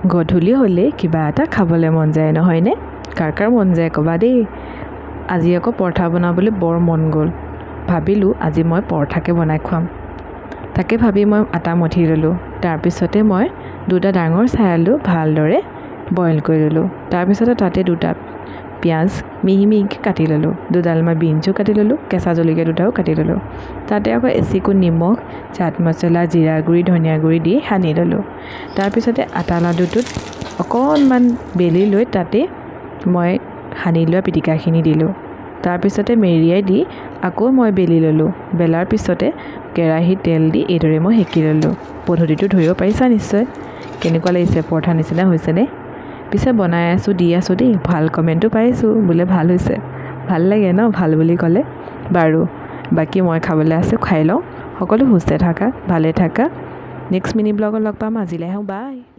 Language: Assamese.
গধূলি হ'লে কিবা এটা খাবলৈ মন যায় নহয়নে? কাৰ কাৰ মন যায় ক'বা দেই। আজি আকৌ পৰঠা বনাবলৈ বৰ মন গ'ল। ভাবিলোঁ আজি মই পৰঠাকে বনাই খুৱাম। তাকে ভাবি মই আটা মঠি ল'লোঁ। তাৰপিছতে মই 2টা ডাঙৰ চাই আলু ভালদৰে বইল কৰি ল'লোঁ। তাৰপিছতে তাতে 2টা পিঁয়াজ মিহি মিহিকৈ কাটি ল'লোঁ। 2ডালমান বিনছো কাটি ল'লোঁ। কেঁচা জলকীয়া 2টাও কাটি ল'লোঁ। তাতে আকৌ এচিকুট নিমখ, চাট মছলা, জিৰা গুড়ি, ধনিয়া গুড়ি দি সানি ল'লোঁ। তাৰপিছতে আটা লাডুটোত অকণমান বেলি লৈ তাতে মই সানি লোৱা পিটিকাখিনি দিলোঁ। তাৰপিছতে মেৰিয়াই দি আকৌ মই বেলি ল'লোঁ। বেলাৰ পিছতে কেৰাহীত তেল দি এইদৰে মই সেকি ল'লোঁ। পদ্ধতিটো ধৰিব পাৰিছা নিশ্চয়? কেনেকুৱা লাগিছে? পৰঠা নিচিনা হৈছেনে? পিছে বনাই আছোঁ দি আছোঁ দেই, ভাল কমেণ্টো পাইছোঁ বোলে ভাল হৈছে। ভাল লাগে ন ভাল বুলি ক'লে? বাৰু বাকী মই খাবলৈ আছোঁ, খাই লওঁ। সকলো সুস্থে থাকা, ভালে থাকা। নেক্সট মিনি ব্লগত লগ পাম। আজিলৈ আহোঁ, বাই।